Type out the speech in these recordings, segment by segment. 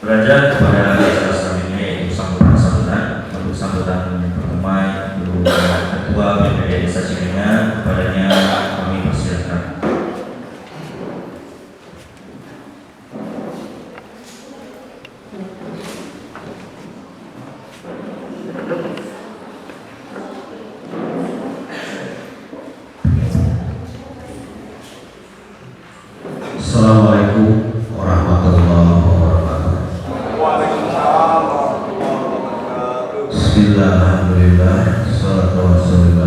Belajar kepada salah ini yaitu sambutan untuk sambutan pertemuan Ketua BPD Desa Cimenga, kepadanya kami persilakan. Assalamualaikum warahmatullahi wabarakatuh. Bismillah, alhamdulillah, salatu wassalam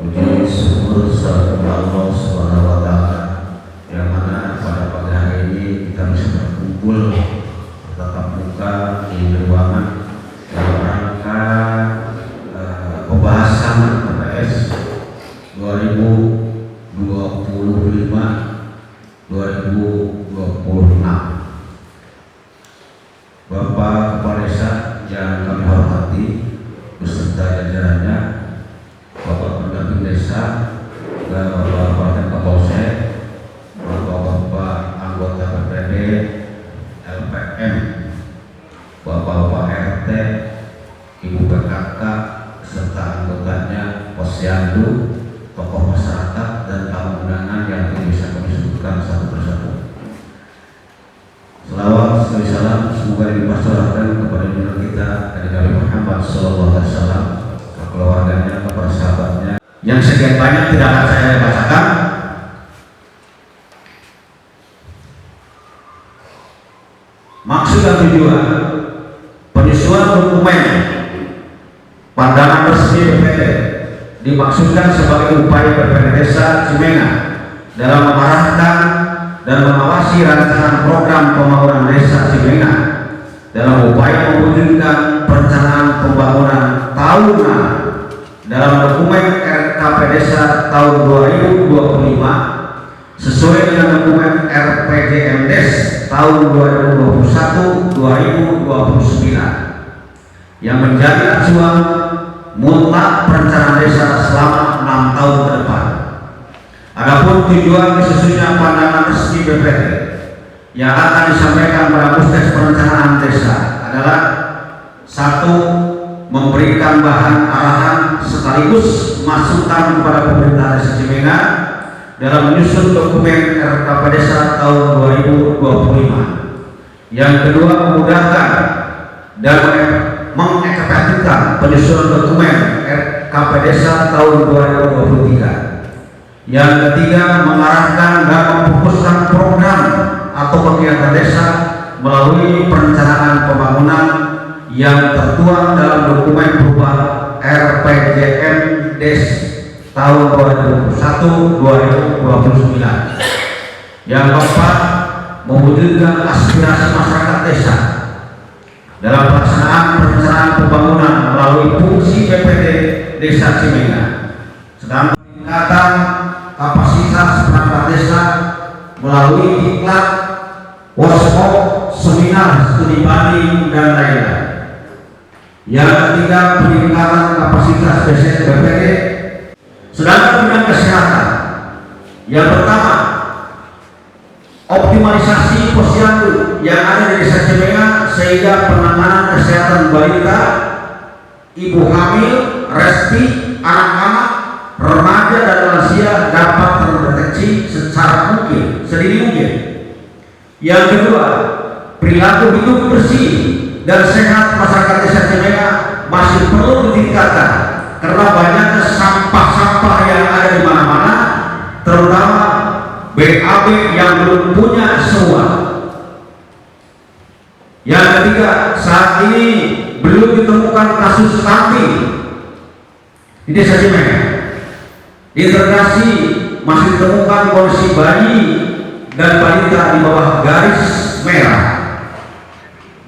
puji syukur kepada Allah Subhanahu wa Ta'ala, yang mana pada pagi hari ini kita bisa berkumpul tatap muka di ruangan dalam rangka pembahasan KPS 2025-2026. Bapak Kepala Desa yang kami hormati beserta jajarannya, Bapak Pendamping Desa, dan Bapak Kapolsek, Bapak anggota PPD, LPM, Bapak RT, Ibu PKK, serta anggotanya, Posyandu, tokoh masyarakat dan tamu undangan yang bisa kami sebutkan satu persatu. Selawat sekali salam semoga dilimpahkan kepada junjungan kita Nabi Muhammad SAW, ke keluarganya, kepada sahabatnya. Yang sekian banyak tidak akan saya bacakan. Maksud dan tujuan penyusunan dokumen pandangan resmi BPD dimaksudkan sebagai upaya BPD Desa Cimenga dalam mengarahkan dan mengawasi rancangan program pembangunan Desa Cimenga dalam upaya mewujudkan perencanaan pembangunan tahunan dalam dokumen RKP Desa tahun 2025 sesuai dengan dokumen RPJMDes tahun 2021-2029 yang menjadi acuan mutlak perencanaan desa selama 6 tahun ke depan. Adapun tujuan disusunnya pandangan resmi BPD yang akan disampaikan pada Puskes Perencanaan Desa adalah: 1. Memberikan bahan arahan sekaligus masukan kepada pemerintah Desa Cimenga dalam menyusun dokumen RKP Desa tahun 2025. Yang kedua, memudahkan dan mengefektifkan penyusunan dokumen RKP Desa tahun 2023. Yang ketiga, mengarahkan dan memfokuskan program atau kegiatan desa melalui perencanaan pembangunan yang tertuang dalam dokumen berupa RPJM Des tahun 2021-2029. Yang keempat, mewujudkan aspirasi masyarakat desa dalam pelaksanaan perencanaan pembangunan melalui fungsi BPD Desa Cimenga, sedang peningkatan kapasitas perangkat desa melalui diklat, workshop, seminar, studi banding, dan lainnya. Yang ketiga, peningkatan kapasitas BPD. Sedangkan bidang kesehatan, yang pertama, optimalisasi posyandu yang ada di Desa Cimenga sehingga penanganan kesehatan balita, ibu hamil, resti, anak-anak, remaja dan lansia dapat terdeteksi secara sedini mungkin. Yang kedua, perilaku hidup bersih dan sehat masyarakat Desa Cimenga masih perlu ditingkatkan karena banyaknya sampah-sampah yang ada di mana-mana, terutama BAB yang belum punya semua. Yang ketiga, saat ini belum ditemukan kasus stunting di Desa Cimenga. Di Integrasi masih ditemukan kondisi bayi dan balita di bawah garis merah.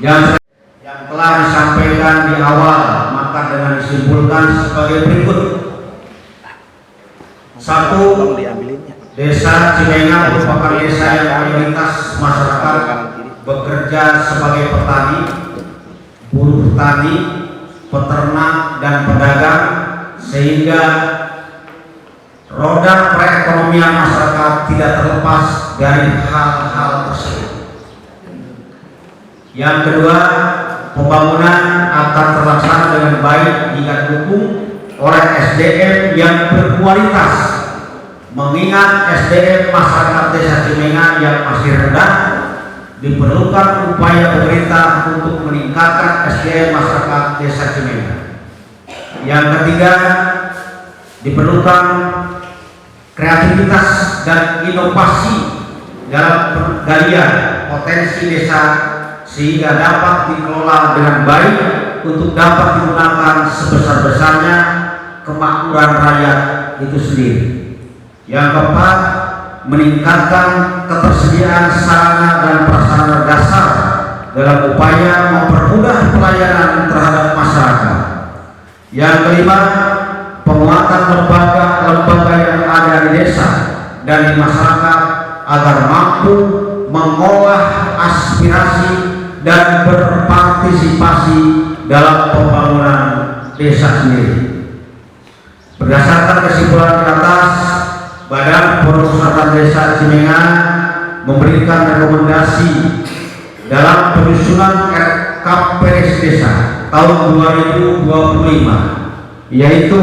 Yang telah disampaikan di awal, maka dengan disimpulkan sebagai berikut. 1. Desa Cimenga merupakan desa yang mayoritas masyarakat bekerja sebagai petani, buruh tani, peternak, dan pedagang, sehingga roda perekonomian masyarakat tidak terlepas dari hal-hal tersebut. Yang kedua, pembangunan akan terlaksana dengan baik jika didukung oleh SDM yang berkualitas. Mengingat SDM masyarakat Desa Cimenga yang masih rendah, diperlukan upaya pemerintah untuk meningkatkan SDM masyarakat Desa Cimenga. Yang ketiga, diperlukan kreativitas dan inovasi dalam penggalian potensi desa sehingga dapat dikelola dengan baik untuk dapat digunakan sebesar-besarnya kemakmuran rakyat itu sendiri. Yang keempat, meningkatkan ketersediaan sarana dan prasarana dasar dalam upaya mempermudah pelayanan terhadap masyarakat. Yang kelima, penguatan lembaga-lembaga yang ada di desa dan di masyarakat agar mampu mengolah aspirasi dan berpartisipasi dalam pembangunan desa sendiri. Berdasarkan kesimpulan di atas, Badan Perusahaan Desa Cimenga memberikan rekomendasi dalam penyusunan RKPS Desa tahun 2025, yaitu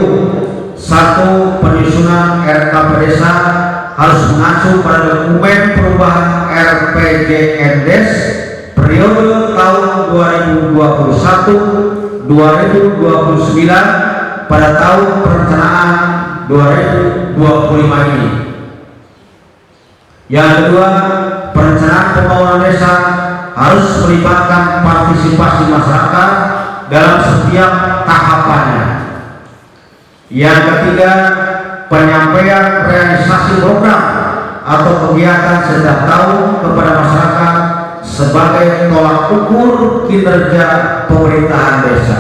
1. Penyusunan RKP Desa harus mengacu pada dokumen perubahan RPJMDes periode tahun 2021-2029 pada tahun perencanaan 2025 ini. Yang kedua, perencanaan pembangunan desa harus melibatkan partisipasi masyarakat dalam setiap tahapannya. Yang ketiga, penyampaian realisasi program atau kegiatan setiap tahun kepada masyarakat sebagai tolak ukur kinerja pemerintahan desa.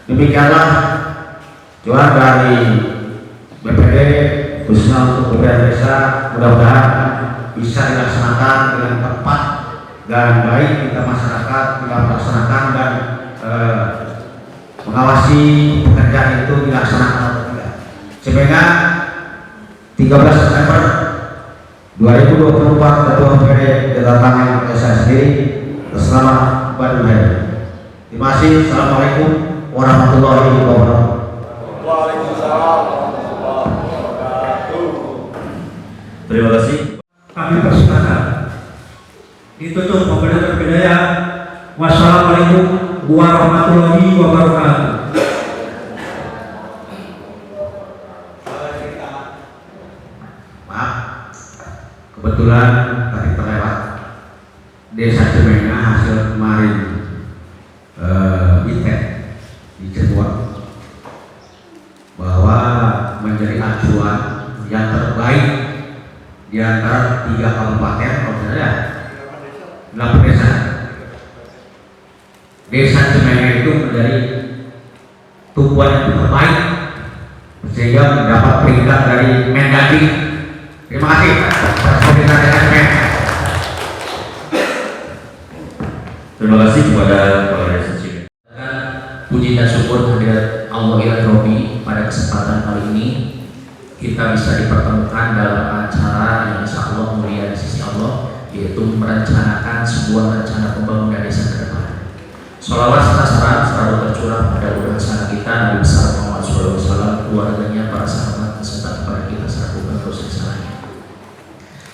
Demikianlah juara dari BPD khususnya untuk BPD desa, mudah-mudahan bisa dilaksanakan dengan tepat dan baik kita masyarakat kita melaksanakan dan mengawasi pekerjaan itu dilaksanakan atau tidak. Cimenga 13 September 2024 Ketua BPD kedatangan desa sendiri bersama Bandung Hari. Terima kasih. Assalamualaikum warahmatullahi wabarakatuh. Terima kasih. Kami persilakan ditutup pembelajaran budaya. Wassalamualaikum warahmatullahi wabarakatuh. Maaf, kebetulan tadi terlewat Desa Cimenga hasil kemarin ITEK di Cirebon bahwa menjadi acuan yang terbaik di antara 3 kabupaten, kalau tidak ya 8 desa. Desa Cimenga itu menjadi tumpuan yang terbaik sehingga mendapat peringkat dari Mendagri. Terima kasih atas pemerintah Desa Cimenga. Terima kasih kepada Kepala Desa Cimenga. Puji dan syukur kehadirat Allah Ilahi Robbi pada kesempatan kali ini kita bisa dipertemukan dalam acara yang insya Allah mulia di sisi Allah,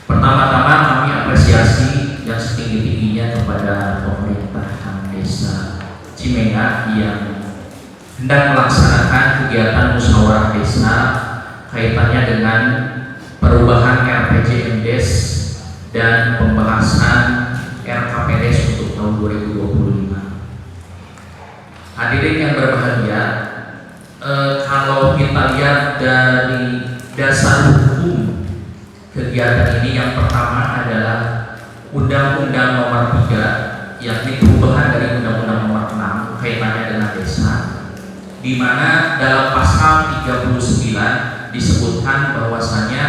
Pertama-tama kami apresiasi yang setinggi-tingginya kepada pemerintahan Desa Cimenga yang hendak melaksanakan kegiatan musyawarah desa kaitannya dengan perubahan RPJMDes dan pembahasan RKPDes untuk tahun 2025. Hadirin yang berbahagia, kalau kita lihat dari dasar hukum kegiatan ini, yang pertama adalah Undang-Undang Nomor 3, yakni perubahan dari Undang-Undang Nomor 6 kaitannya dengan desa, di mana dalam pasal 39 disebutkan bahwasanya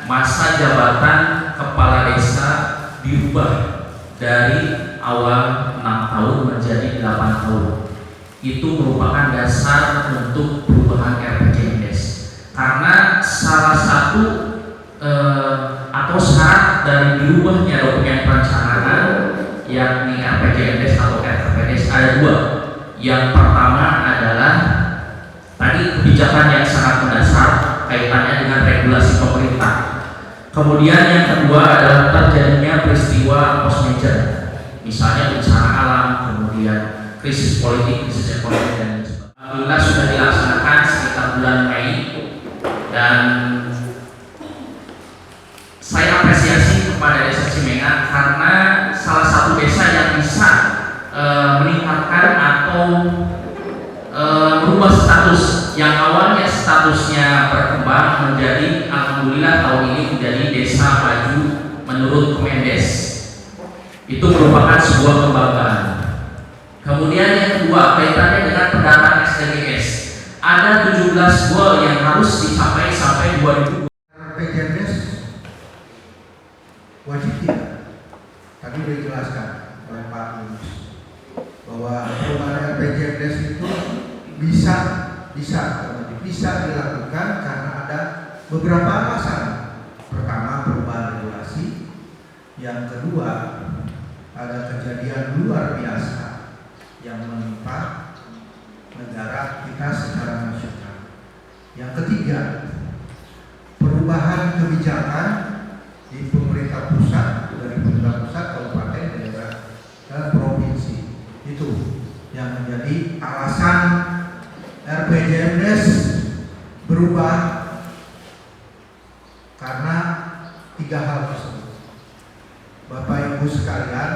masa jabatan kepala desa diubah dari awal 6 tahun menjadi 8 tahun. Itu merupakan dasar untuk perubahan RPJMDes, karena salah satu atau syarat dari diubahnya dokumen perencanaan yakni RPJMDes atau RKPDes ada dua. Yang pertama adalah tadi kebijakan yang sangat mendasar kaitannya dengan regulasi pemerintah. Kemudian yang kedua adalah terjadinya peristiwa post major, misalnya bencana alam, kemudian krisis politik, krisis ekonomi, dan alhamdulillah sudah dilaksanakan sekitar bulan Mei, dan saya apresiasi kepada Desa Cimenga karena salah satu desa yang bisa meningkatkan atau merubah status yang awalnya statusnya berkembang menjadi alhamdulillah tahun ini menjadi desa maju menurut Kemendes. Itu merupakan sebuah kebanggaan. Kemudian yang kedua kaitannya dengan pendataan SDGs. Ada 17 goal yang harus dicapai sampai 2020. RPJMDes wajib tidak. Tadi sudah dijelaskan oleh Pak Yunus bahwa perubahan RPJMDes itu bisa dilakukan karena ada beberapa alasan. Pertama, perubahan regulasi. Yang kedua, ada kejadian luar biasa yang menimpa negara kita secara nasional. Yang ketiga, perubahan kebijakan di pemerintah pusat, dari pemerintah pusat, kabupaten, daerah, dan provinsi. Itu yang menjadi alasan RPJMDes berubah karena tiga hal tersebut. Bapak Ibu sekalian,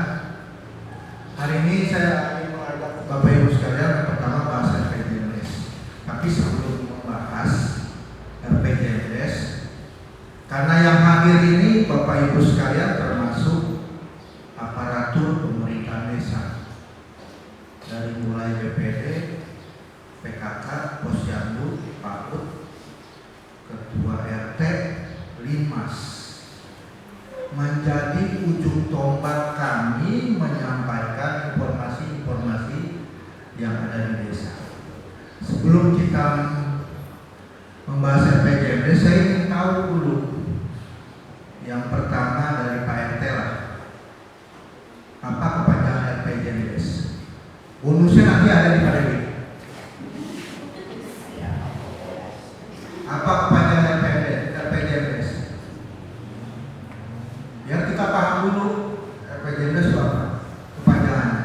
hari ini saya ingin mengajak Bapak Ibu sekalian yang pertama bahas RPJMDes. Tapi sebelum membahas RPJMDes, karena yang hadir ini Bapak Ibu sekalian termasuk aparatur pemerintahan desa, dari mulai BPD, PKK, Posyandu, PAUD, Ketua RT, Linmas, menjadi ujung tombak kami menyampaikan informasi-informasi yang ada di desa. Sebelum kita membahas RPJMDes, saya ingin tahu dulu. Yang pertama dari Pak RT lah, apa kepanjangan RPJMDes? Bonusnya nanti ada di Pak Dewi. Apa kepanjangan RPJMDes? Biar kita paham dulu RPJMDes itu apa kepanjangannya.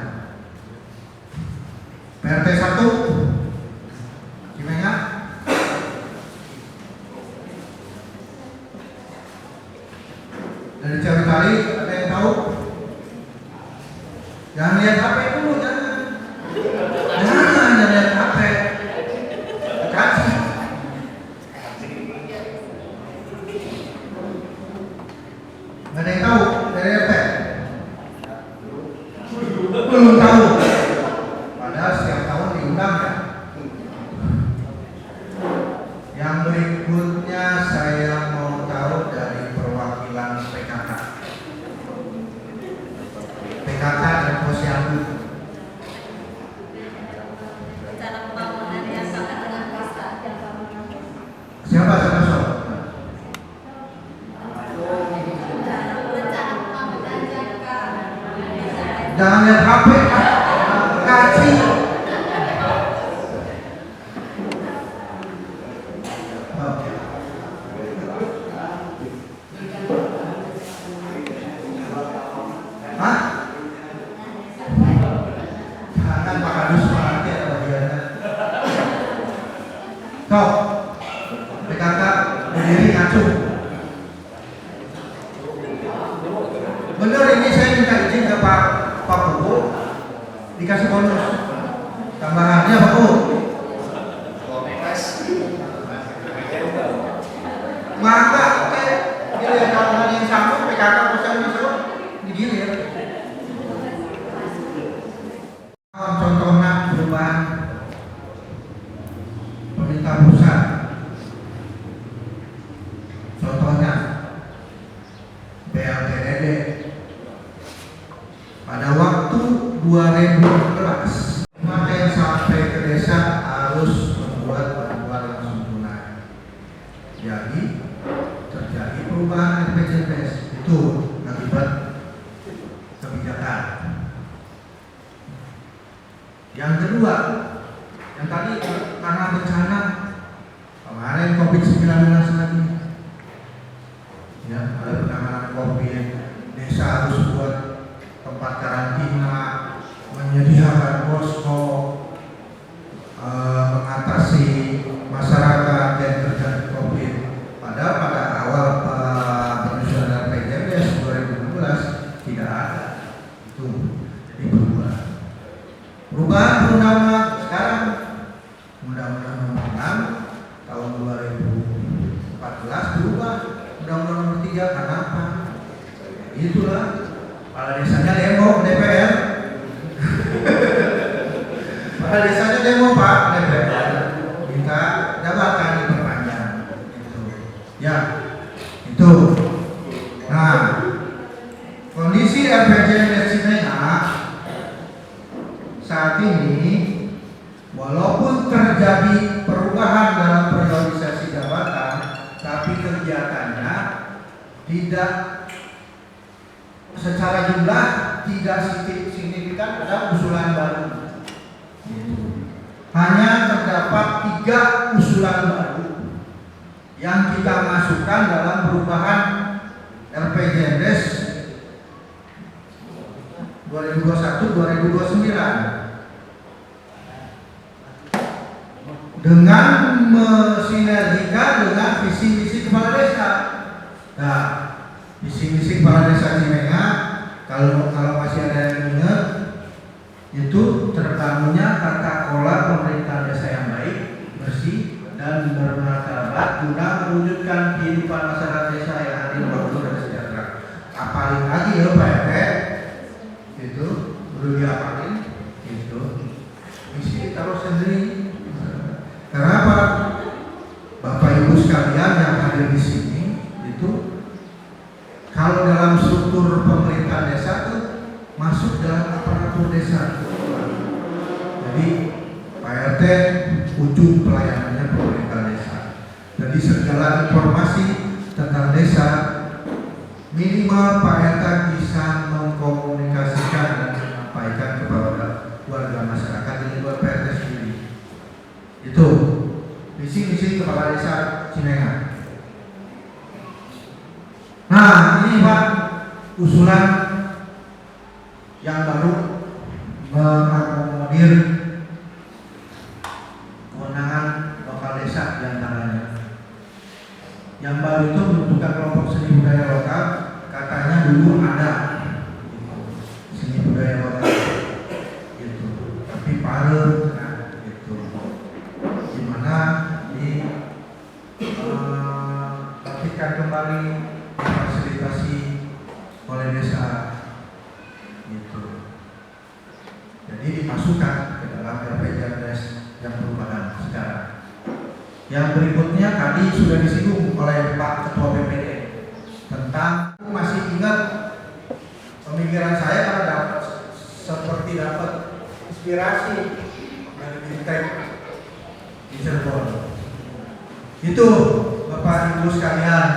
PRT 1 Cimenga. Dari cari-cari ada yang tahu? Jangan lihat HP dulu, jangan lihat HP. Kasih. Nggak ada yang tahu dari RT? Belum tahu. Padahal setiap tahun diundang ya. Yang berikutnya saya mau tahu dari perwakilan PKK. PKK dan Posyandu. Siapa sob? Jangan lihat HP, kasih. Bener ini saya minta izin ke Pak Pugu dikasih bonus tambahannya Pak Pugu. Maka giliran kalau yang sanggup PKK bisa digilir. Contohnya perubahan pemerintah pusat. Contohnya BLTDD pada waktu 2014 materi sampai ke desa harus membuat bantuan langsung tunai. Jadi terjadi perubahan RPJMD itu akibat kebijakan. Yang kedua, yang tadi karena bencana kemarin COVID-19 lagi, ya ada penanganan COVID, desa harus buat tempat karantina, menyediakan posko, mengatasi masyarakat yang terjadi COVID. Padahal pada awal penyusunan RPJMD 2016 tidak ada itu, jadi perubahan undang-undang sekarang undang-undang nomor 6 tahun 2014 berubah undang-undang nomor 3 karena apa? Itulah kepala desanya demo DPR. Kepala desanya demo Pak DPR minta jabatan diperpanjang itu. Ya itu. Nah kondisi RPJMD Cimenga saat ini walaupun terjadi perubahan dalam periodisasi jabatan, tapi kegiatannya tidak secara jumlah tidak signifikan ada usulan baru. Hanya terdapat 3 usulan baru yang kita masukkan dalam perubahan RPJMD 2021-2029 dengan mensinergikan dengan visi misi kepala desa. Nah, visi misi kepala desa Cimenga kalau masih ada yang ingat itu terbangunnya tata kelola pemerintahan desa yang baik, bersih dan bermartabat guna mewujudkan kehidupan masyarakat desa yang adil, makmur dan sejahtera. Apalagi lagi ya Pak RT itu perlu diapalin itu misi taruh sendiri. Kenapa? Bapak Ibu sekalian yang hadir di sini itu kalau dalam struktur pemerintahan desa itu masuk dalam aparatur desa. Jadi Pak RT ujung pelayanannya pemerintah desa. Jadi segala informasi tentang desa minimal Pak RT bisa mengkomunikasikan dan menyampaikan kepada warga masyarakat di luar PRT sendiri. Itu visi-misi kepala desa Cimenga. Nah ini Pak usulan yang baru mengakomodir kewenangan lokal desa diantaranya. Yang baru itu bentukan kelompok seni budaya lokal, katanya dulu ada seni budaya lokal gitu, tapi parah gitu, dimana diaktifkan kembali difasilitasi oleh desa gitu. Jadi dimasukkan ke dalam RPJMD yang perubahan sekarang. Yang berikutnya tadi sudah disinggung oleh Pak Ketua PPD tentang, masih ingat pemikiran saya karena dapat seperti dapat inspirasi dari Bintek di Cirebon. Itu Bapak Ibu sekalian,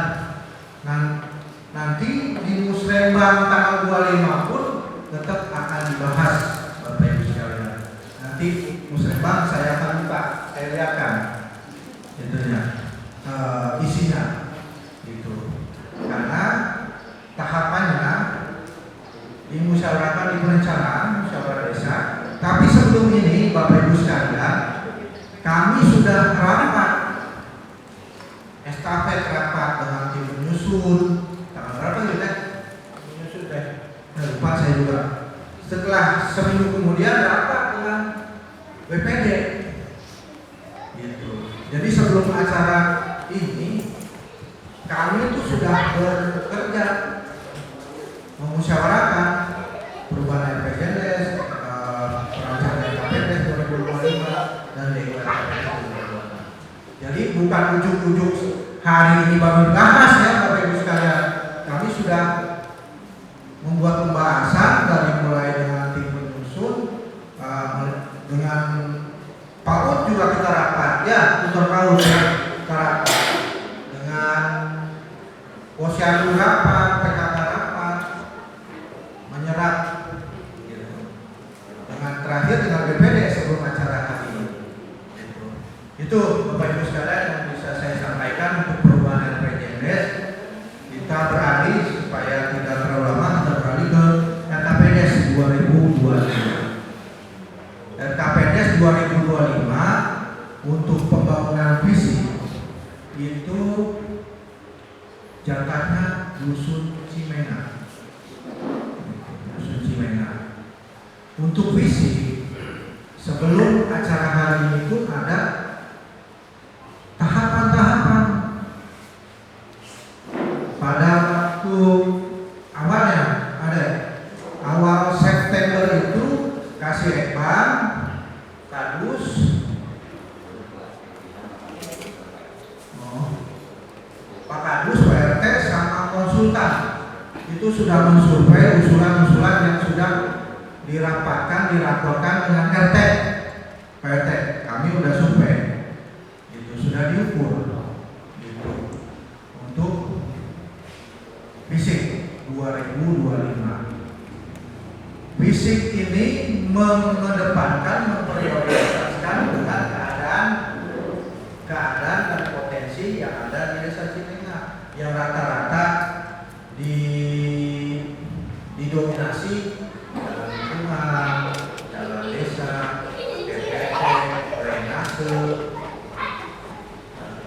nanti di Musrembang tanggal 25 pun tetap akan dibahas Bapak Ibu sekalian. Nanti Musrembang saya akan buka, saya lihatkan itunya, isinya gitu. Karena tahapannya dimusyawarahkan di perencanaan musyawarah desa. Tapi sebelum ini Bapak Ibu sekalian, kami sudah rapat estafet rapat dengan tim menyusun. Tanggal berapa kita menyusun teh? juga. Setelah seminggu kemudian rapat dengan BPD. Gitu. Jadi sebelum acara ini kami itu sudah bekerja memusyawarahkan perubahan RPJMD, perancangan KPPS 2025 dan DUR KPPS 2025. Jadi bukan ujuk-ujuk hari ini baru dibahas ya Bapak Ibu sekalian. Kami sudah membuat pembahasan dari mulai dengan tim penyusun, dengan Pak Ud juga kita rapat ya, Dr. Paul kita rapat, dengan Posyandu rapat, PKK rapat, menyerap gitu. Dengan terakhir dengan BPD sebelum acara hari ini gitu. Itu Bapak Ibu sekalian yang bisa saya sampaikan untuk perubahan RPJMD. Kita beralih supaya tidak terlalu lama, kita beralih ke RKPDes 2025. RKPDes 2025 untuk pembangunan fisik itu jatahnya Dusun Cimena. Dusun Cimena. Untuk fisik sebelum acara hari ini pun ada tahapan-tahapan. Pada waktu awalnya ada awal September itu kasih ekban, kadus, Pak Kadus, Pak RT sama konsultan itu sudah mensurvei usulan-usulan yang sudah dirapatkan, dilaporkan dengan RT. Pak RT, kami sudah survei, itu sudah diukur, gitu. Untuk fisik 2025. Fisik ini mengedepankan, memprioritaskan dengan keadaan dan potensi yang ada di Desa Cimena yang rata-rata didominasi jalan lingkungan, jalan desa, DPT, drainase.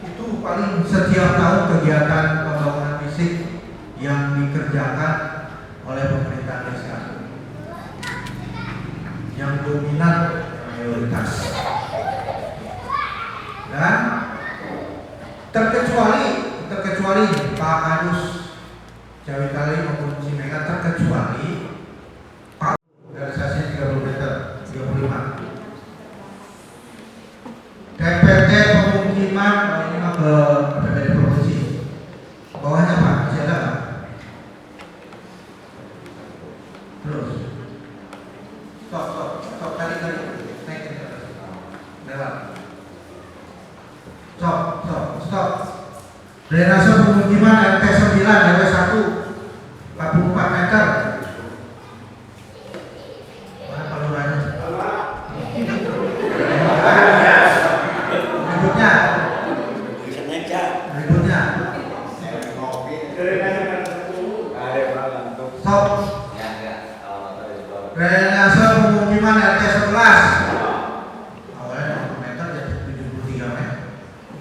Itu paling setiap tahun kegiatan pembangunan fisik yang dikerjakan oleh pemerintah desa yang dominan mayoritas. Dan terkecuali Pak Kadus Jawikali maupun Cimena, terkecuali Pak realisasi 30 meter 35. TPT pemukiman ini mah ke PPD provinsi. Bawahnya Pak, masih ada Pak? Terus stop tadi naikin ke atas. Lewat. Stop. Drainase pemukiman RT 9 RW 1 44 meter. Mana paluranya? Berikutnya. Stop. Drainase pemukiman RT 11. Awalnya 20 meter jadi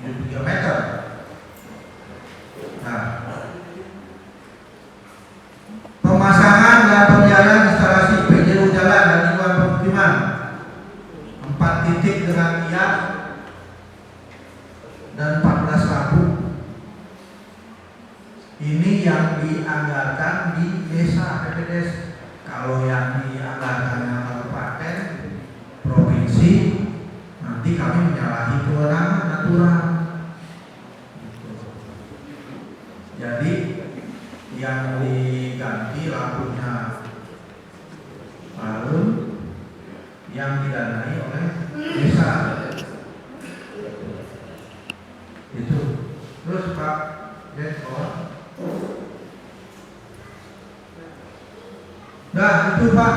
73 meter. Nah, pemasangan dan pemeliharaan instalasi PJU jalan dan lingkungan pemukiman 4 titik dengan tiang dan 14 lampu. Ini yang dianggarkan di desa PPDes. Kalau yang dianggarkannya kabupaten, provinsi, nanti kami menyalahi kewenangan aturan. Jadi yang diganti lampunya alun, yang didanai oleh desa. Itu. Terus Pak Des bawah. Nah itu Pak,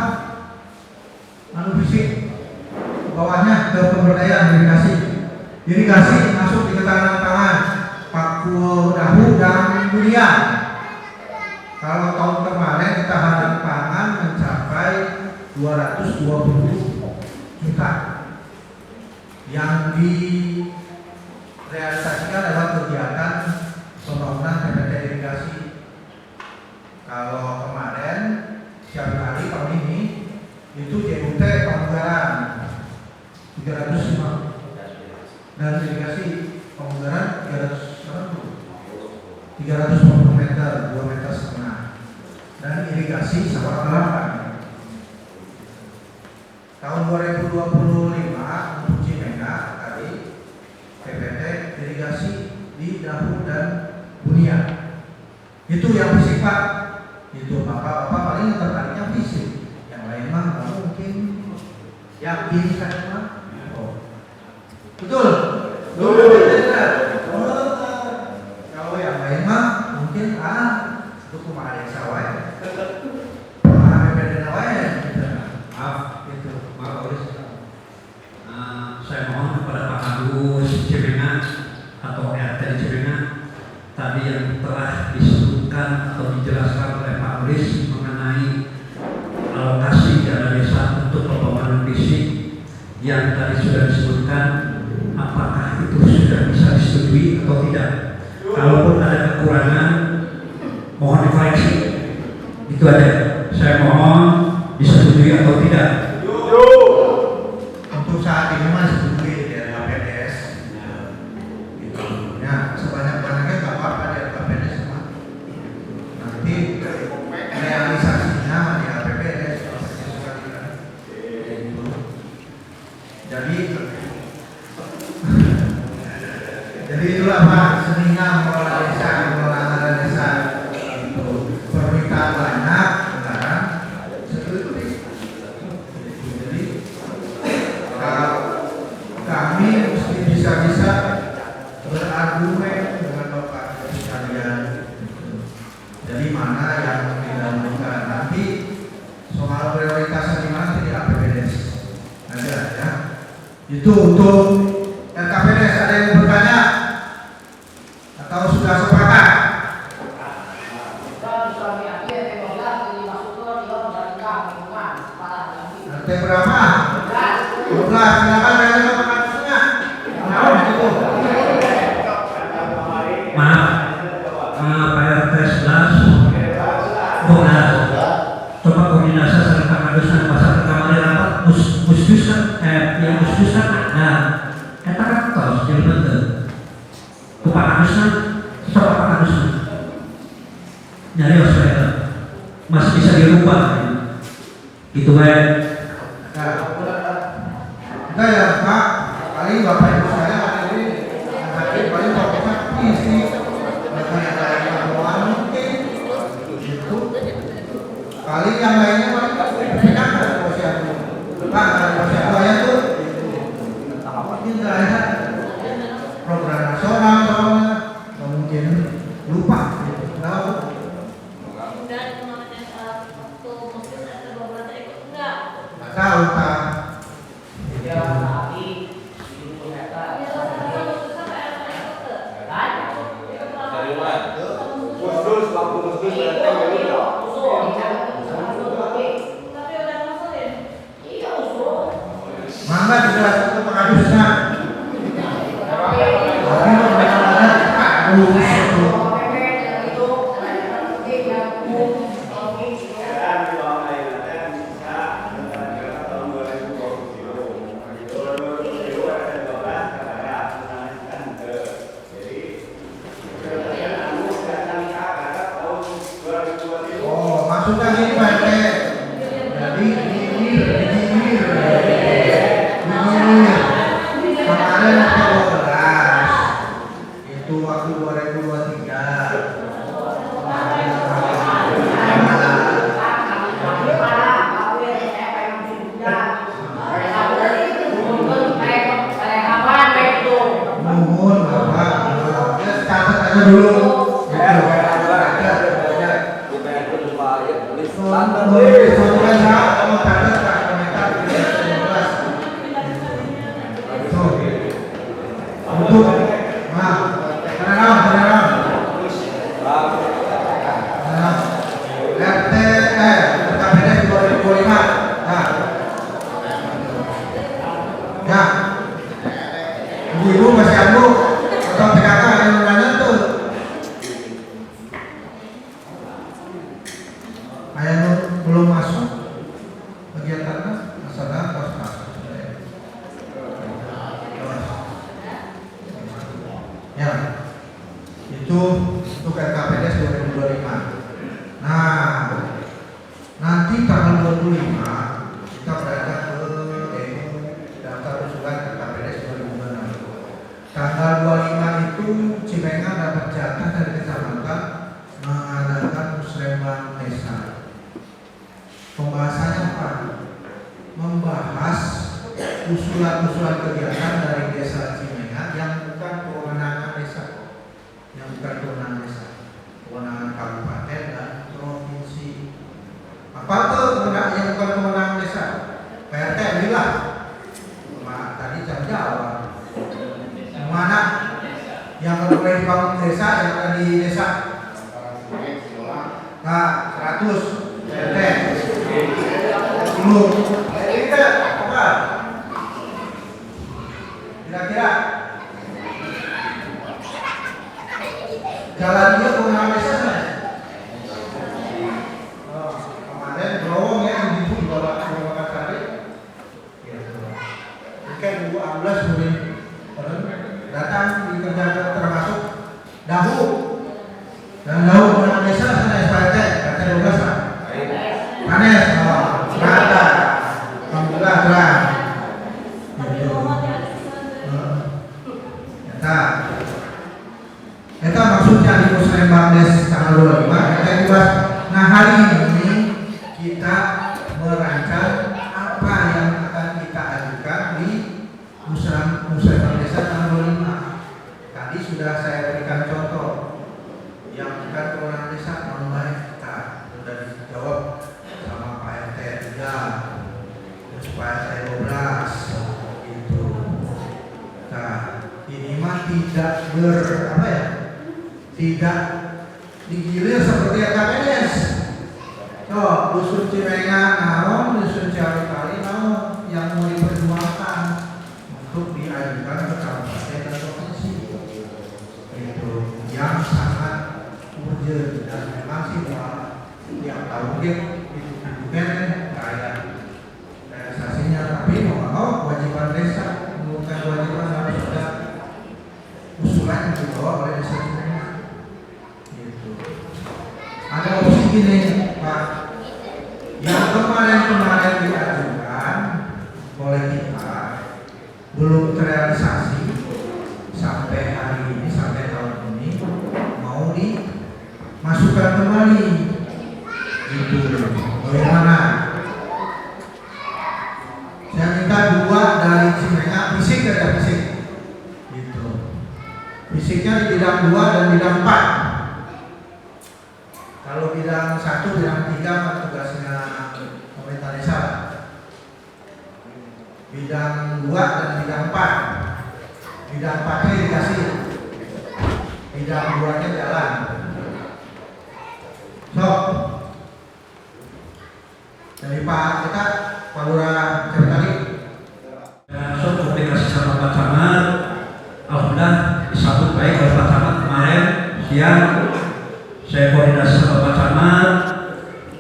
fisik bawahnya ke pemberdayaan irigasi masuk di ketahanan pangan, paku dahu dan dunia. Kalau tahun kemarin ketahanan pangan mencapai 220 juta yang direalisasikan dalam kegiatan pembangunan PPT irigasi. Kalau kemarin setiap hari tahun ini itu JUT Pamunggaran 305 dan irigasi Pamunggaran 340 meter, 2,5 meter dan irigasi sawah kelapa. Tahun 2025 untuk Cimega tadi PPT irigasi di Dahu dan Bunia. Itu yang fisik Pak. Itu bapak paling tertariknya fisik. Yang lain mah nggak mungkin. Yakin kan Pak? Oh. Betul. Kalau yang lain mah mungkin itu kumaha ada sawah. Kumaha PPT nawanya. Maaf saya mohon kepada Pak Agus Cimega atau RT Cimega tadi yang telah disebutkan atau dijelaskan oleh Pak Agus mengenai alokasi dana desa untuk pembangunan fisik yang tadi sudah disebutkan, apakah itu sudah bisa disetujui atau tidak? Kalaupun ada kekurangan mohon dikoreksi. Itu aja. Saya mohon disetujui atau tidak. Untuk saat ini masih setuju di LKPDS. Gitu. Ya, sebanyak-banyaknya nggak apa-apa di LKPDS mah. Nanti realisasinya di LKPDS. Gitu. Jadi itulah Pak, seninya mengelola desa, mengelola anggaran desa. Gitu. Permintaan banyak, anggaran setuju. Jadi kami mesti bisa-bisa berargumen dengan Bapak sekalian. Jadi mana yang didahulukan nanti soal prioritasnya di mana di APBDes ada ya. Itu untuk LKPDes. Ada yang bertanya atau sudah sepakat? RT berapa? 12. Silakan tanya Pak Kadusnya. Maaf, Pak RT 11 coba koordinasi dengan Pak Kadus dan pasal kemarin rapat musdus kan yang musdus kan ada kita kan terus jadi betul ke Pak Kadus kan coba Pak Kadus nyari hospital masih bisa dirubah gitu kan. Enggak ya Pak, paling Bapak Ibu saya hari ini paling Bapak isi kayak doang mungkin itu paling yang lainnya paling penyakit posyandu Pak, posyandu ya tuh mungkin nggak ada program nasional soalnya nggak mungkin lupa gitu. Tahu? Nggak tahu Pak. Mangga dijelaskan ke Pak Kadusnya. Tapi mereka ada Pak Kadus itu. Oh, maksudnya gini Pak RT. Jadi kemarin waktu 12 itu waktu 2023 mohon Bapak ya catat aja dulu untuk RT KPDS 2025 ya ibu-ibu masih anu atau PKK ada yang nanya tuh ayah belum masuk kegiatannya masalah kos. Ya, itu untuk RKPDS 2025. Nah, nanti tanggal 25 kita berangkat ke demo daftar usulan RKPDS 2026. Tanggal 25 itu Cimenga dapat jatah dari kecamatan mengadakan musrembang desa. Pembahasannya apa? Membahas usulan-usulan kegiatan dari desa Cimenga yang bukan kewenangan desa, kewenangan kabupaten dan provinsi. Apa tuh yang bukan kewenangan desa? PRT bilang, tadi jam jawab. Mana yang boleh dibangun desa yang ada di desa? Nah, 100 PRT. 10. Kira-kira jalan dia kewenangan desa kan? Kemarin Growong ya yang di bawah Kasari. Kan 2016 kemudian datang dikerjakan termasuk Dahu dan Dahu kewenangan desa sana SPT kata 12 Pak. Panes, rata, alhamdulillah terang. Eta maksudnya di musrembang des tanggal 25 kita dibahas. Nah hari ini kita merancang apa yang akan kita ajukan di musrembang desa tanggal 25. Tadi sudah saya berikan contoh yang bukan kewenangan desa non kita sudah dijawab sama Pak RT 3 terus Pak RT 12 itu. Nah ini mah tidak tidak digilir seperti RKPDS. Dusun Cimenga naon, dusun Ciawi-Kali naon yang mau diperjuangkan untuk diajukan ke kabupaten dan provinsi. Itu yang sangat urgent dan memang sih tiap tahun bukan kayak realisasinya, tapi mau kewajiban desa, bukan kewajiban harus ada usulan yang dibawa oleh desa Cimenga. Ada opsi gini Pak, yang kemarin diajukan oleh kita belum terrealisasi sampai hari ini, sampai tahun ini mau dimasukkan kembali gitu. Bagaimana? Saya minta 2 dari Cimenga, fisik ada fisik gitu. Fisiknya di bidang 2 dan bidang 4. Kalau bidang 1, bidang 3 tugasnya pemerintah desa. Bidang 2 dan bidang 4. Bidang 4-nya dikasih. Bidang 2-nya jalan. So, dari Pak kita, Pak Lurah Certari. So, komunikasi sama Pak Camat, alhamdulillah disambut baik oleh Pak Camat kemarin siang. Saya koordinasi sama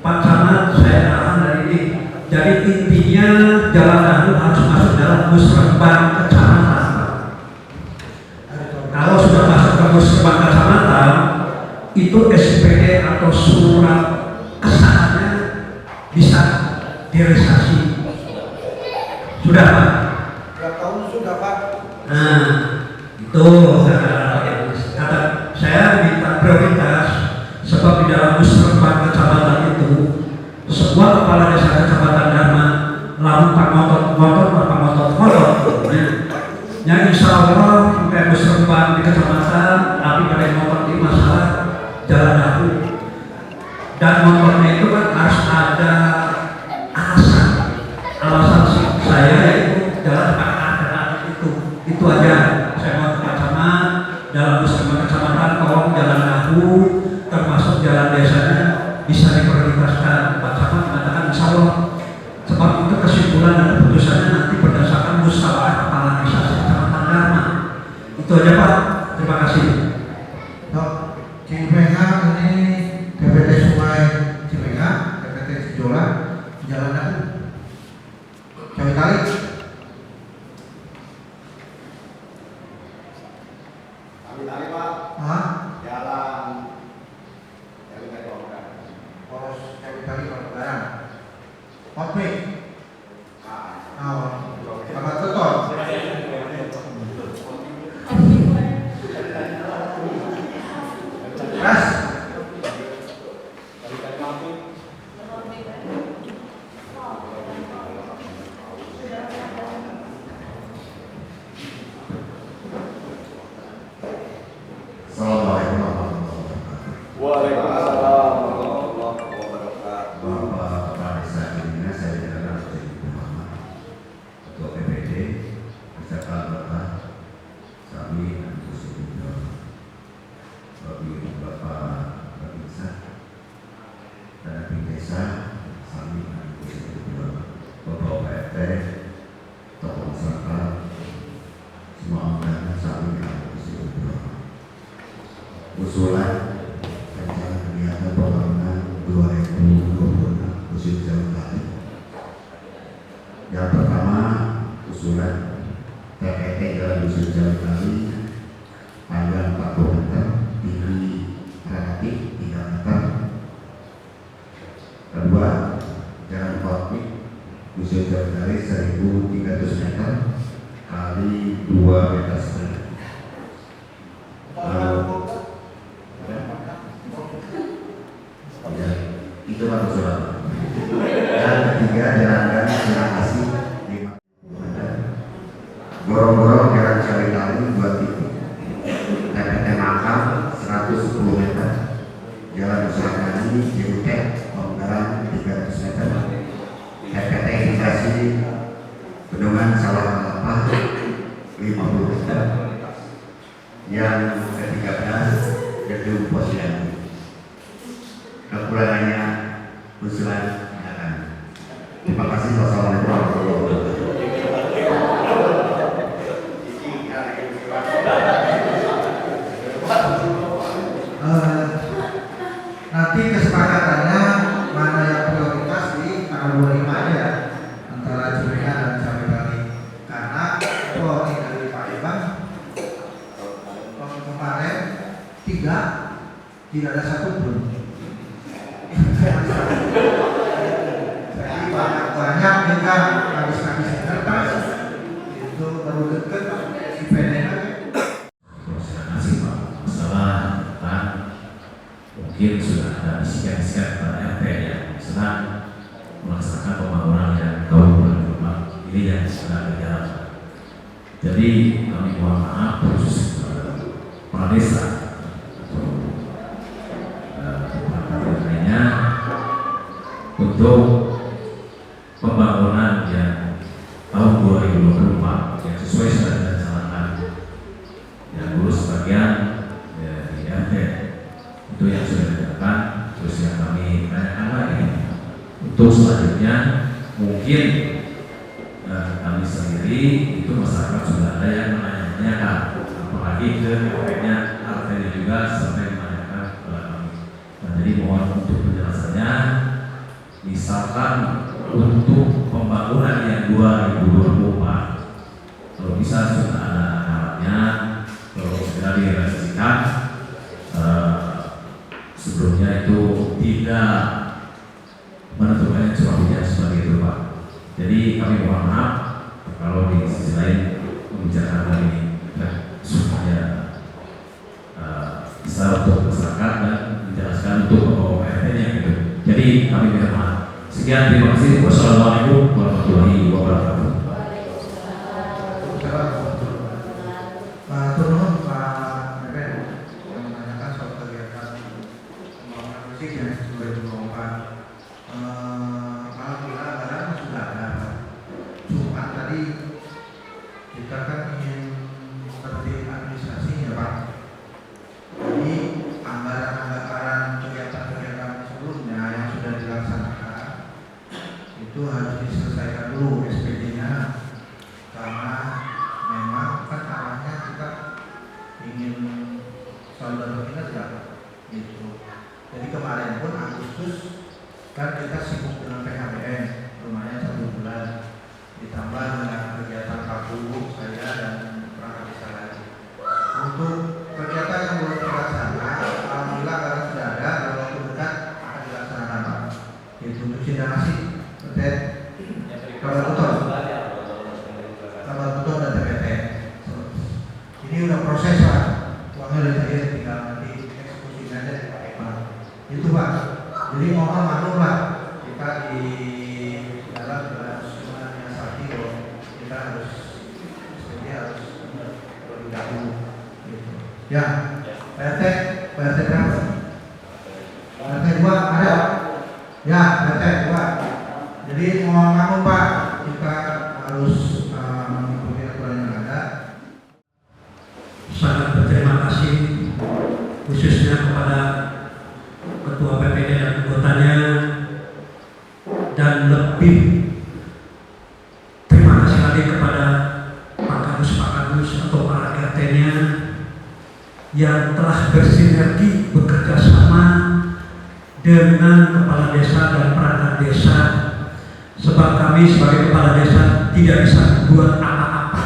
Pak Camat, saya arahan dari ini. Jadi intinya jalan Dahu harus masuk dalam musrembang kecamatan. Kalau sudah masuk ke musrembang kecamatan, itu SPD atau surat kesahannya bisa direalisasi. Sudah Pak? Berapa tahun sudah Pak? Nah, itu kata saya minta prioritas. Sebab di dalam musrembang kecamatan itu semua kepala desa kecamatan Dharma lalu pak motor yang insya Allah sampai musrembang di kecamatan tapi pada motor ini masalah jalan Dahu dan motornya itu kan harus ada alasan saya yaitu jalan pakai itu aja. Saya mau ke Pak Camat dalam musrembang kecamatan tolong jalan Dahu termasuk jalan desanya bisa diprioritaskan. Pak Camat mengatakan insya Allah, sebab itu kesimpulan dan keputusannya nanti berdasarkan musyawarah kepala desa kecamatan Dharma. Itu aja Pak, terima kasih. Cimenga ini TPT Sungai Cimenga, TPT Cijo Jola, Jalan Dagu, Cawe Kali. Kali Pak, Hah? jalan dari Poros Cawe Kali Lebaran. Hotmix. Selamat betul. Ras. Assalamualaikum warahmatullahi wabarakatuh. Waalaikumsalam warahmatullahi wabarakatuh. Bapak Kepala Desa Kirina, saya Jenderal Hussein Muhammad, Ketua PPD beserta anggota kami dan Kusubidro, bagi Bapak Babinsa dan Abing Desa, kami dan Kusubidro, Bapak PRT, tokoh masyarakat, semua anggota kami dan Kusubidro. Usulan rencana kegiatan pembangunan 2026 musim Jawa Bali. Yang pertama, usulan TPT Jalan Musim Jawa Bali panjang 40 meter, tinggi relatif 3 meter. Kedua, jalan Kotnik Musim Jawa Bali 1.300 meter kali 2 meter setengah. Ya, itu satu surat. Yang ketiga, jalankan jalan asih 5 meter. Gorong-gorong jalan Cawe Kali 2 titik. TPT Makam 110 meter. Jalan Nusa Kali Jutek Pemgaran 300 meter. TPT Irigasi Bendungan Sawah Kelapa 50 meter. Yang ke-13, Gedung Posyandu. Kekurangannya usulan akan. Terima kasih. Wassalamualaikum warahmatullahi wabarakatuh. Nanti kesepakatannya mana yang prioritas di tanggal 25 aja antara Cimenga dan Cawe Kali, karena polri dari Pak Iban kemarin 3 tidak ada satupun. Jadi banyak juga habis-habis kertas itu baru deket si PNN. Terima kasih Pak. Masalah Pak, mungkin sudah ada bisikan-bisikan pada RT yang sedang melaksanakan pembangunan yang tahun 2024 ini yang sedang berjalan. Jadi kami mohon maaf khusus kepala desa atau lainnya untuk pembangunan yang tahun 2024 yang sesuai sudah direncanakan. Yang dulu sebagian ya, di RT itu yang sudah dilakukan, terus yang kami tanyakan lagi untuk selanjutnya mungkin kami sendiri itu masyarakat sudah ada yang menanyakan, apalagi ke RT-nya juga sampai menanyakan kepada kami. Nah, jadi mohon untuk penjelasannya, misalkan untuk pembangunan yang 2024 kalau bisa sudah ada alatnya, kalau segera direalisasikan sebelumnya itu tidak menentukan curah hujan seperti itu Pak. Jadi kami mohon maaf kalau di sisi lain membicarakan hal ini supaya bisa untuk masyarakat dan menjelaskan untuk pembawa PRT-nya gitu. Jadi kami minta maaf. Sekian, terima kasih. Wassalamualaikum warahmatullahi wabarakatuh. Turun Pak Beben yang menanyakan soal kegiatan pembangunan musik yang 2024. Alhamdulillah barang sudah ada. Cuma tadi kita kan ingin tertib administrasinya Pak. Jadi anggaran-anggaran kegiatan-kegiatan sebelumnya yang sudah dilaksanakan itu harus diselesaikan dulu SPD-nya kita sibuk dengan PHBN lumayan 1 bulan, ditambah dengan kegiatan KPU saya dan perangkat desa lain. Untuk kegiatan yang belum terlaksana, alhamdulillah karena sudah ada dalam waktu dekat akan dilaksanakan Pak. Yaitu untuk nasi, terkait kabar betul dan TPT. Ini udah proses Pak, uangnya udah cair, tinggal nanti eksekusinya aja dipakai Pak. Itu Pak. Jadi mohon maklum Pak, kita di dalam menyiasati bahwa kita harus terlebih dahulu. Gitu. Ya, PRT berapa? PRT 2 ada? Ya, PRT 2. Jadi mohon maklum Pak, kita harus mengikuti aturan yang ada. Sangat berterima kasih khususnya kepada Ketua PPD dan anggotanya, dan lebih terima kasih lagi kepada Pak Kadus atau para RT-nya yang telah bersinergi bekerja sama dengan kepala desa dan perangkat desa, sebab kami sebagai kepala desa tidak bisa membuat apa-apa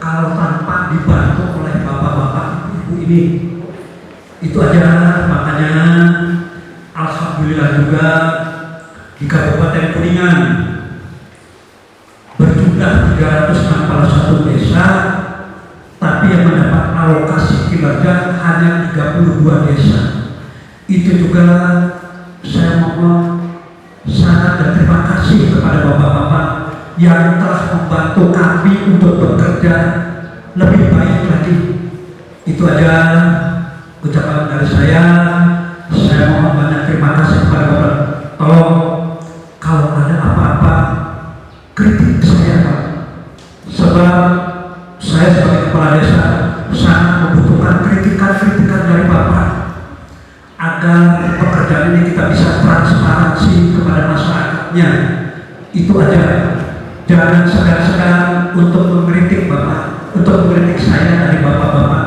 kalau tanpa dibantu oleh bapak-bapak ibu ini. Itu aja. Makanya alhamdulillah juga di Kabupaten Kuningan berjumlah 361 desa, tapi yang mendapat alokasi kinerja hanya 32 desa. Itu juga saya mohon sangat dan terima kasih kepada bapak-bapak yang telah membantu kami untuk bekerja lebih baik lagi. Itu aja ucapan dari saya. Saya mohon banyak terima kasih kepada bapak. Tolong kalau ada apa-apa kritik saya Pak, sebab saya sebagai kepala desa sangat membutuhkan kritikan dari bapak agar pekerjaan ini kita bisa transparansi kepada masyarakatnya. Itu aja. Jangan segan-segan untuk mengkritik bapak, untuk mengkritik saya dari bapak-bapak.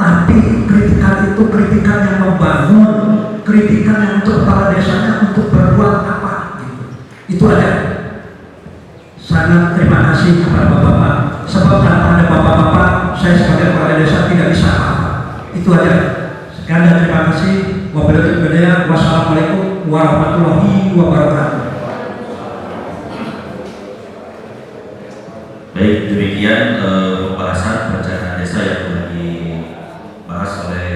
Tapi kritikan itu kritikan yang membangun, kritikan yang untuk kepala desanya untuk berbuat apa gitu. Itu aja. Sangat terima kasih kepada bapak-bapak. Sebab tanpa ada bapak-bapak, saya sebagai kepala desa tidak bisa apa-apa. Itu aja. Sekian dan terima kasih. Wassalamualaikum warahmatullahi wabarakatuh. Baik, demikian pembahasan perencanaan desa yang telah dibahas oleh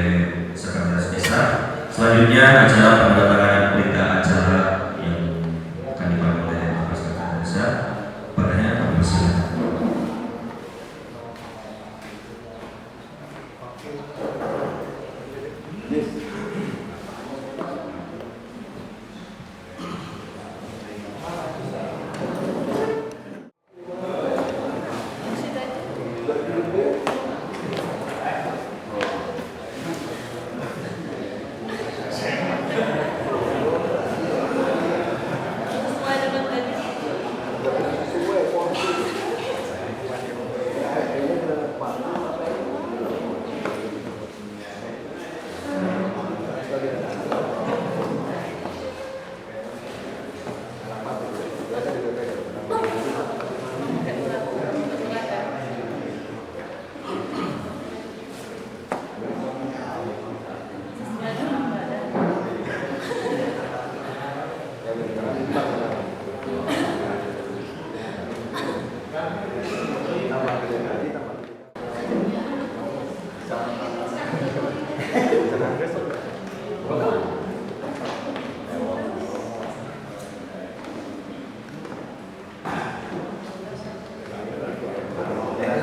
Sekretaris Desa. Selanjutnya acara penandatanganan berita acara yang akan dibangun oleh Bapak Sekretaris Desa. Padanya kami persilakan.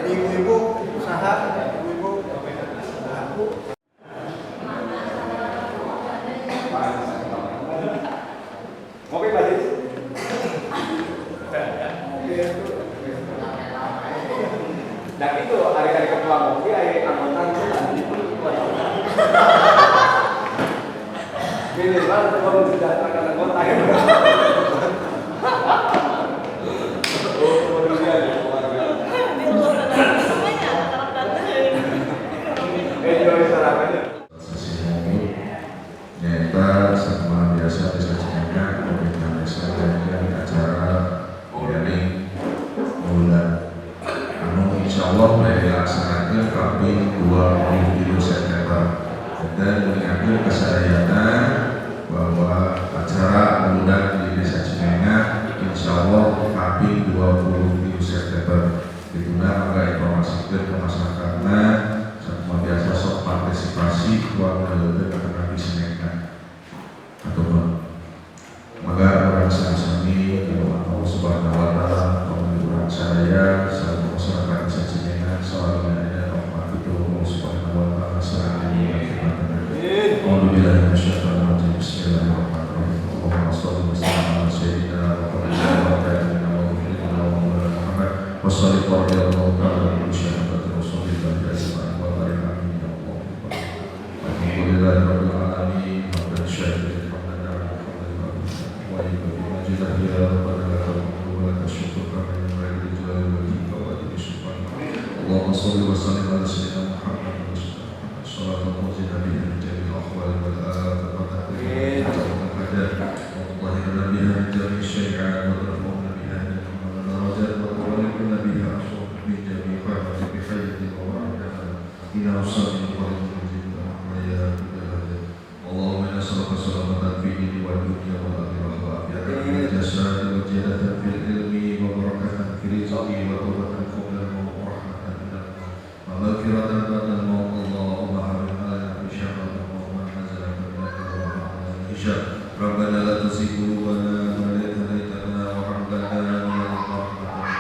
Ibu-ibu usaha, ibu-ibu Ngopi Pak Jis? Dan itu hari-hari ketua ngopi, hari anggota minimal baru sejahterakan anggota. Nyata sama biasa desa Cimaga, pemerintah desa Itulah maka informasi ke masyarakatnya sama biasa sok partisipasi uang lebih akan disenengkan ataupun maka orang sami-sami kalau Allah Subhanahu wa taala penghiburan saya sama masyarakat sejenengan soalnya rahmat itu Allah Subhanahu wa taala sareng ini Alhamdulillah masyaallah bismillahirrahmanirrahim Allahumma shalli wa sallim ala sayyidina Muhammad wa salli radhiyallahu ta'ala an syahadati Rasulillah wa barik amin ya Allah. Alhamdulillah rabbil alamin wa syahidul hamdalillah wa yujibu ya rabbana wa laka syukur kama yanbaghi li jalali wajhika wa li subhanika. Allahumma shalli wa sallim ala sayyidina Muhammad wa sallallahu alaihi wa sallam jami'il ahwal wal afat wa tahdir wa qadar wa tahdir biha min jami'i syai'at wa tarfa'na biha min darajat wa tubalikna biha ashraf min jami'i khairat bi khairin wa barakah ila usalli wa ala ya Allahumma inna nas'aluka salamatan fi dini wa dunya wa akhirah wa afiyatan fil jasad wa ziyadatan fil ilmi wa barakatan fil rizqi wa tawbatan qabla al-maut wa rahmatan minal maut wa maghfiratan ba'da al-maut Allahumma hamid ala bi syahadatin wa ma nazala min al-rahman hisham Rabbana la tuzigh qulubana ba'da idh hadaytana wa hab lana min ladunka rahmatan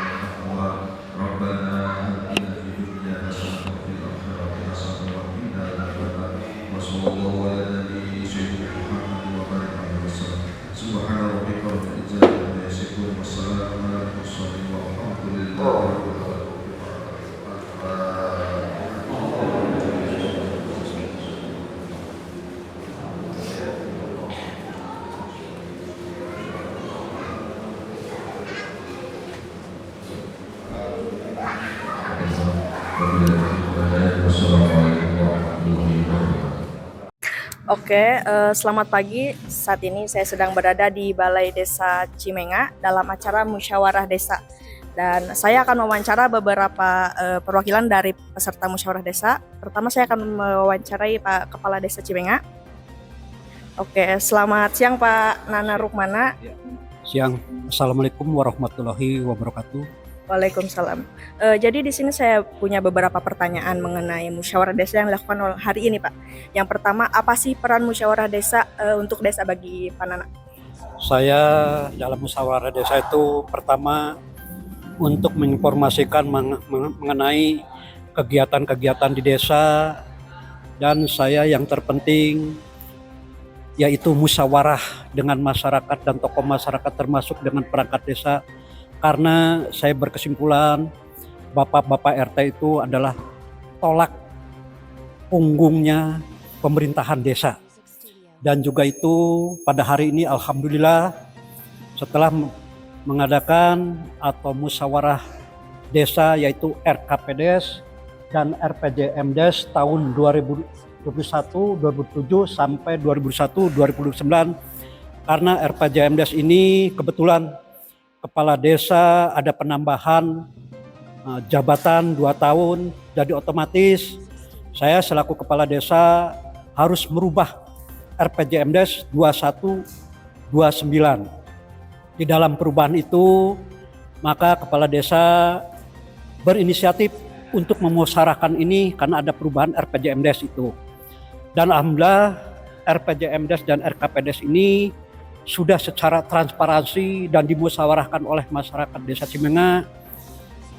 wa Rabbana atina fid dunya hasanatan wa fil akhirati hasanatan wa qina adzabannar wa sallallahu ala nabiyyina sayyidina Muhammad wa barik alaihi wasallam subhana rabbika rabbil izzati amma yasifun wa salamun ala al-mursalin walhamdulillahi rabbil alamin. Oke, selamat pagi. Saat ini saya sedang berada di Balai Desa Cimenga dalam acara musyawarah desa. Dan saya akan mewawancara beberapa perwakilan dari peserta musyawarah desa. Pertama saya akan mewawancarai Pak Kepala Desa Cimenga. Oke, selamat siang Pak Nana Rukmana. Siang. Assalamualaikum warahmatullahi wabarakatuh. Waalaikumsalam. Jadi di sini saya punya beberapa pertanyaan mengenai musyawarah desa yang dilakukan hari ini, Pak. Yang pertama, apa sih peran musyawarah desa untuk desa bagi Pak Nana? Saya dalam musyawarah desa itu pertama untuk menginformasikan mengenai kegiatan-kegiatan di desa, dan saya yang terpenting yaitu musyawarah dengan masyarakat dan tokoh masyarakat termasuk dengan perangkat desa. Karena saya berkesimpulan Bapak-Bapak RT itu adalah tolak punggungnya pemerintahan desa. Dan juga itu pada hari ini alhamdulillah setelah mengadakan atau musyawarah desa yaitu RKPDes dan RPJMdes tahun 2021, 2007 sampai 2001, 2009. Karena RPJMdes ini kebetulan Kepala desa ada penambahan jabatan 2 tahun, jadi otomatis saya selaku kepala desa harus merubah RPJMdes 2129. Di dalam perubahan itu, maka kepala desa berinisiatif untuk memusyawarahkan ini karena ada perubahan RPJMdes itu. Dan alhamdulillah RPJMdes dan RKPDes ini sudah secara transparansi dan dimusyawarahkan oleh masyarakat Desa Cimenga,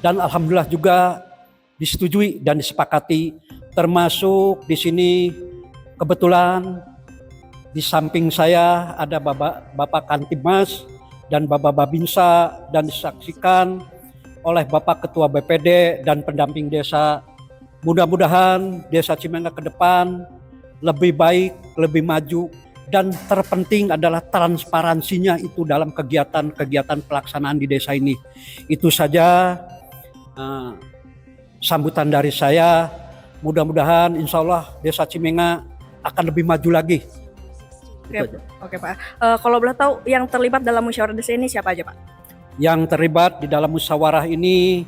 dan alhamdulillah juga disetujui dan disepakati, termasuk di sini kebetulan di samping saya ada Bapak Kantibmas dan Bapak Babinsa, dan disaksikan oleh Bapak Ketua BPD dan pendamping desa. Mudah-mudahan Desa Cimenga ke depan lebih baik, lebih maju. Dan terpenting adalah transparansinya itu dalam kegiatan-kegiatan pelaksanaan di desa ini. Itu saja sambutan dari saya. Mudah-mudahan insya Allah Desa Cimenga akan lebih maju lagi. Oke Pak. Kalau boleh tahu yang terlibat dalam musyawarah desa ini siapa aja Pak? Yang terlibat di dalam musyawarah ini,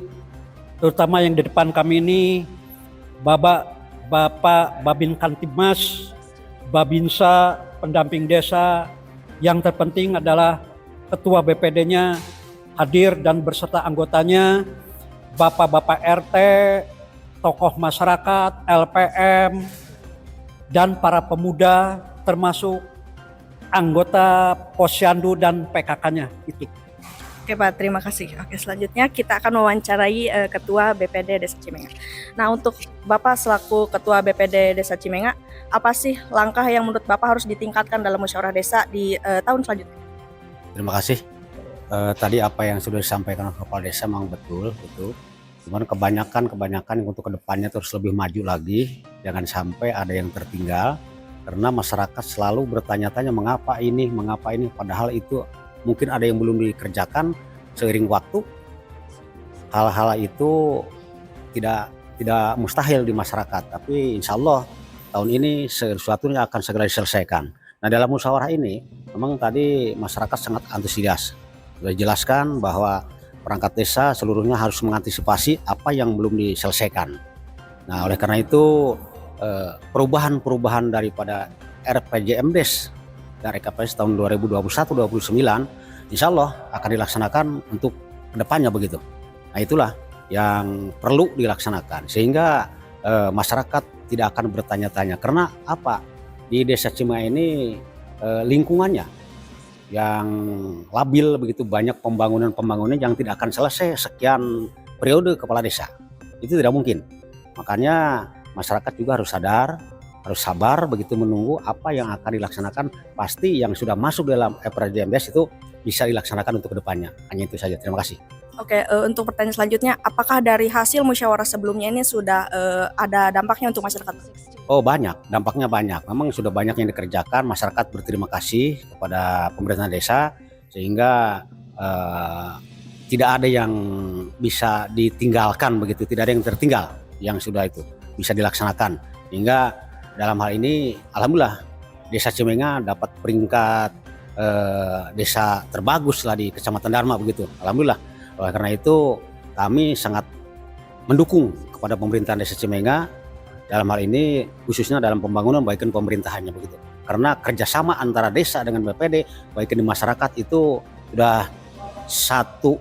terutama yang di depan kami ini, Bapak Babin Kantibmas, Babinsa, pendamping desa, yang terpenting adalah ketua BPD-nya hadir dan berserta anggotanya, Bapak-bapak RT, tokoh masyarakat, LPM, dan para pemuda termasuk anggota Posyandu dan PKK-nya itu. Oke Pak, terima kasih. Oke, selanjutnya kita akan mewawancarai Ketua BPD Desa Cimenga. Nah, untuk Bapak selaku Ketua BPD Desa Cimenga, apa sih langkah yang menurut Bapak harus ditingkatkan dalam musyawarah desa di tahun selanjutnya? Terima kasih. Tadi apa yang sudah disampaikan oleh Kepala Desa memang betul itu. Cuman kebanyakan yang untuk kedepannya terus lebih maju lagi. Jangan sampai ada yang tertinggal. Karena masyarakat selalu bertanya-tanya mengapa ini, padahal itu mungkin ada yang belum dikerjakan seiring waktu. Hal-hal itu tidak mustahil di masyarakat, tapi insya Allah tahun ini sesuatunya akan segera diselesaikan. Nah, dalam musyawarah ini memang tadi masyarakat sangat antusias. Sudah dijelaskan bahwa perangkat desa seluruhnya harus mengantisipasi apa yang belum diselesaikan. Nah, oleh karena itu perubahan daripada RPJMDes dan RKPS tahun 2021-2029 insya Allah akan dilaksanakan untuk kedepannya begitu. Nah, itulah yang perlu dilaksanakan sehingga masyarakat tidak akan bertanya-tanya karena apa di Desa Cimenga ini lingkungannya yang labil begitu, banyak pembangunan yang tidak akan selesai sekian periode kepala desa, itu tidak mungkin. Makanya masyarakat juga harus sadar, harus sabar begitu menunggu apa yang akan dilaksanakan. Pasti yang sudah masuk dalam RPJMDes itu bisa dilaksanakan untuk kedepannya. Hanya itu saja. Terima kasih. Oke, untuk pertanyaan selanjutnya, apakah dari hasil musyawarah sebelumnya ini sudah ada dampaknya untuk masyarakat? Oh, banyak, dampaknya banyak. Memang sudah banyak yang dikerjakan. Masyarakat berterima kasih kepada pemerintah desa sehingga tidak ada yang bisa ditinggalkan begitu, tidak ada yang tertinggal yang sudah itu bisa dilaksanakan. Hingga dalam hal ini alhamdulillah Desa Cimenga dapat peringkat desa terbagus lah di Kecamatan Dharma begitu. Alhamdulillah. Oleh karena itu kami sangat mendukung kepada pemerintahan Desa Cimenga dalam hal ini khususnya dalam pembangunan baik pemerintahannya begitu. Karena kerjasama antara desa dengan BPD baik di masyarakat itu sudah satu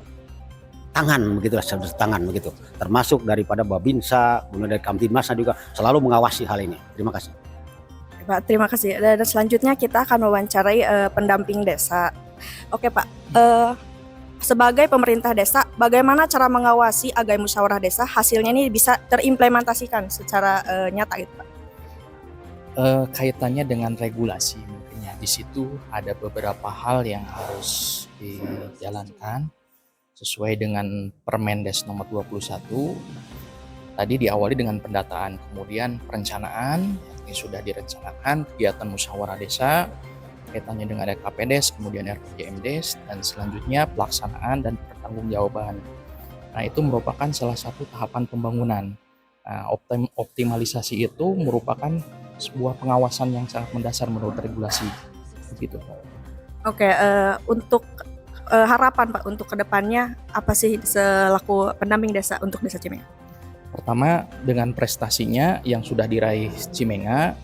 tangan begitu, termasuk daripada Babinsa, kemudian dari Kamtibmasnya juga selalu mengawasi hal ini. Terima kasih. Pak, terima kasih. Dan selanjutnya kita akan mewawancarai pendamping desa. Oke Pak, sebagai pemerintah desa, bagaimana cara mengawasi agar musyawarah desa hasilnya ini bisa terimplementasikan secara nyata gitu Pak? Kaitannya dengan regulasi mungkin ya, di situ ada beberapa hal yang harus dijalankan sesuai dengan Permendes nomor 21. Tadi diawali dengan pendataan, kemudian perencanaan yang sudah direncanakan, kegiatan musyawarah desa kaitannya dengan RKPDes, kemudian RPJMDes, dan selanjutnya pelaksanaan dan pertanggungjawaban. Nah, itu merupakan salah satu tahapan pembangunan. Nah, optimalisasi itu merupakan sebuah pengawasan yang sangat mendasar menurut regulasi. Begitu. Oke, untuk harapan Pak untuk kedepannya apa sih selaku pendamping desa untuk Desa Cimenga? Pertama, dengan prestasinya yang sudah diraih Cimenga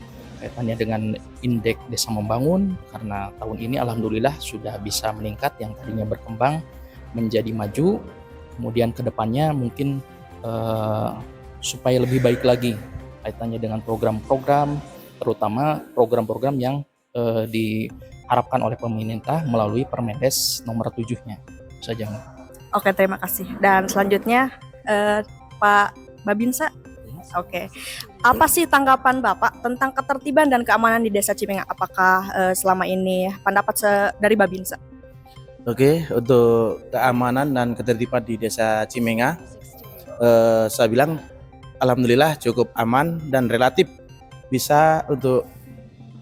kaitannya dengan indeks desa membangun, karena tahun ini alhamdulillah sudah bisa meningkat, yang tadinya berkembang menjadi maju. Kemudian kedepannya mungkin supaya lebih baik lagi kaitannya dengan program-program, terutama program-program yang diharapkan oleh pemerintah melalui Permendes nomor 7-nya saja. Oke, terima kasih. Dan selanjutnya Pak Babinsa. Oke, apa sih tanggapan Bapak tentang ketertiban dan keamanan di Desa Cimenga? Apakah selama ini pendapat dari Babinsa? Oke, untuk keamanan dan ketertiban di Desa Cimenga, saya bilang alhamdulillah cukup aman dan relatif bisa untuk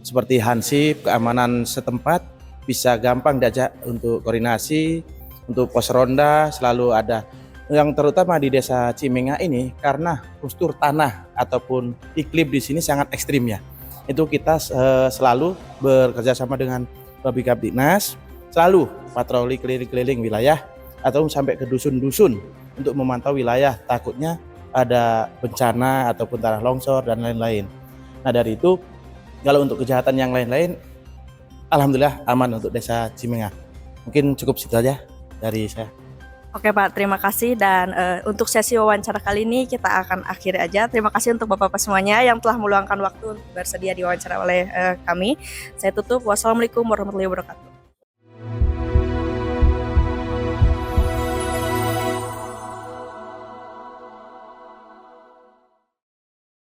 seperti hansip, keamanan setempat bisa gampang diajak untuk koordinasi, untuk pos ronda selalu ada. Yang terutama di Desa Cimenga ini karena postur tanah ataupun iklim di sini sangat ekstrim ya. Itu kita selalu bekerja sama dengan Babinkamtibmas, selalu patroli keliling-keliling wilayah atau sampai ke dusun-dusun untuk memantau wilayah, takutnya ada bencana ataupun tanah longsor dan lain-lain. Nah, dari itu kalau untuk kejahatan yang lain-lain alhamdulillah aman untuk Desa Cimenga. Mungkin cukup situ aja dari saya. Oke Pak, terima kasih dan untuk sesi wawancara kali ini kita akan akhiri aja. Terima kasih untuk Bapak-Bapak semuanya yang telah meluangkan waktu untuk bersedia diwawancara oleh kami. Saya tutup. Wassalamualaikum warahmatullahi wabarakatuh.